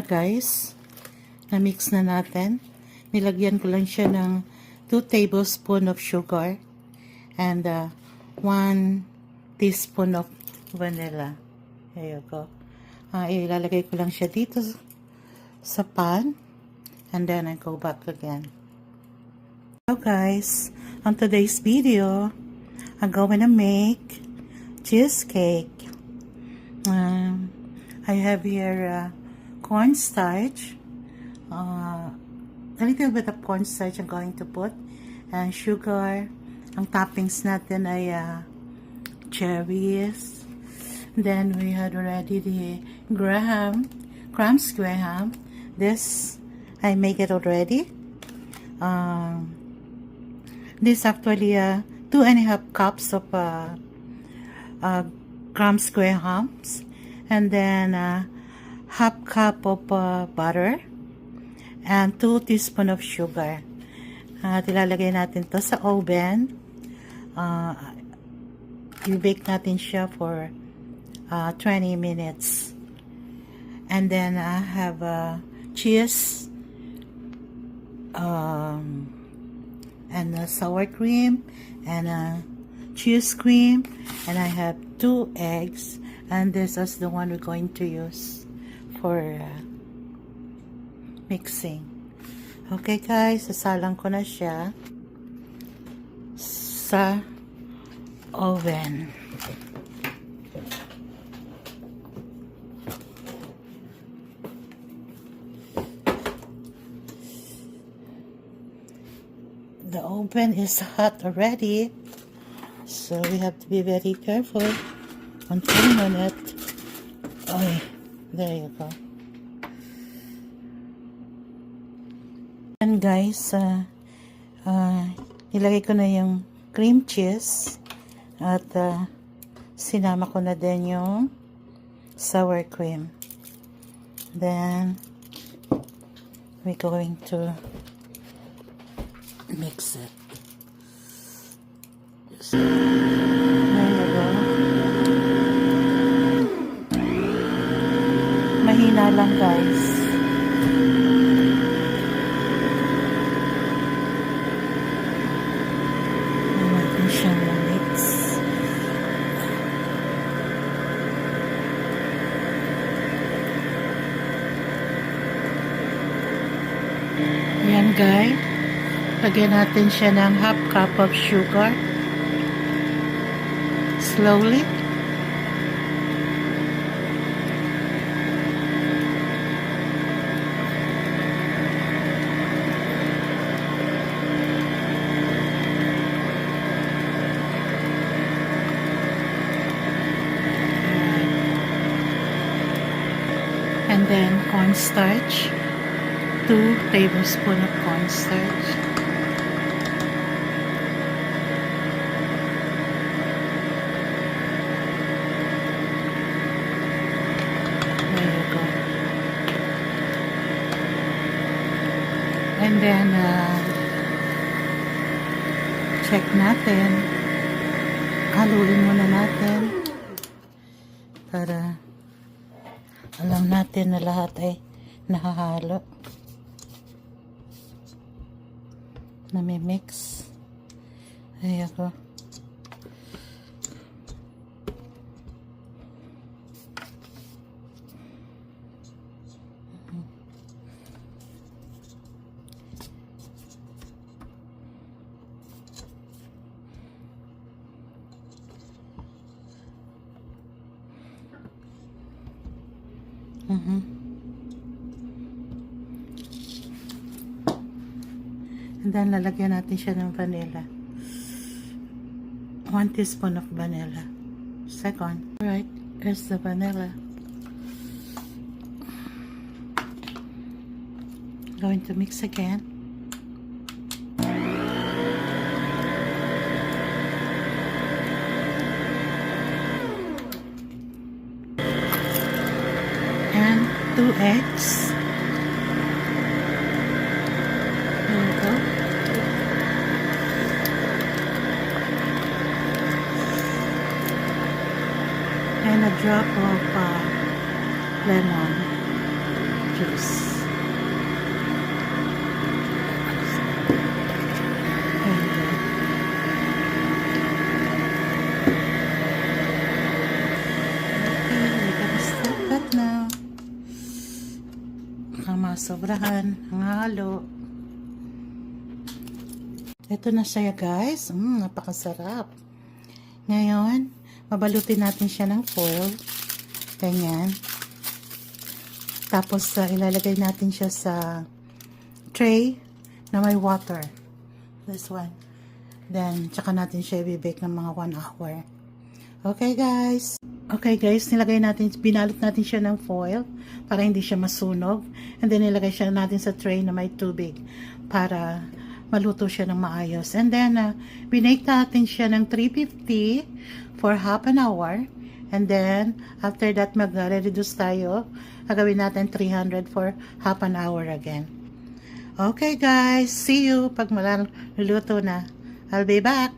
na guys. Na-mix na natin. Nilagyan ko lang siya ng 2 tablespoons of sugar and 1 teaspoon of vanilla. There you go. Ilalagay ko lang siya dito sa pan and then I go back again. So guys, on today's video, I'm going to make cheesecake. I have here cornstarch, a little bit of cornstarch I'm going to put, and sugar. Ang toppings natin ay cherries. Then we had already the Crumbs Graham. This I make it already. This actually 2.5 cups of Crumbs Grahams, and then half cup of butter and 2 teaspoons of sugar. Ilalagay natin to sa oven. I-bake natin siya for 20 minutes. And then I have cheese and sour cream and cheese cream, and I have 2 eggs, and this is the one we're going to use for mixing. Okay guys, sasalang ko na siya sa oven. The oven is hot already, so we have to be very careful on turning on it. Oh, there you go. And guys, nilagay ko na yung cream cheese at sinama ko na din yung sour cream. Then we're going to mix it. Just, there you go. Mahina lang guys. Natin siyang mix. Ayan guys. Lagyan natin siya ng half cup of sugar. Slowly. And then cornstarch. 2 tablespoons of cornstarch. And then, check natin. Haluin muna natin para alam natin na lahat ay nahahalo. Nami-mix. Ayan ako. And then lalagyan natin siya ng vanilla. 1 teaspoon of vanilla. Second. Right, here's the vanilla. Going to mix again. And 2 eggs. There we go. And a drop of lemon juice. There you go. Okay, we're gonna stop that now. Baka masobrahan ang halo. Ito na siya guys. Napakasarap. Ngayon, babalutin natin siya ng foil. Ganyan. Tapos ilalagay natin siya sa tray na may water. This one. Then, tsaka natin siya i-bake ng mga 1 hour. Okay guys. Okay guys, binalot natin siya ng foil para hindi siya masunog. And then, nilagay siya natin sa tray na may tubig para maluto siya ng maayos. And then, binake natin siya ng 350 for half an hour. And then, after that, mag-reduce tayo. Gagawin natin 300 for half an hour again. Okay guys, see you pag maluluto na. I'll be back.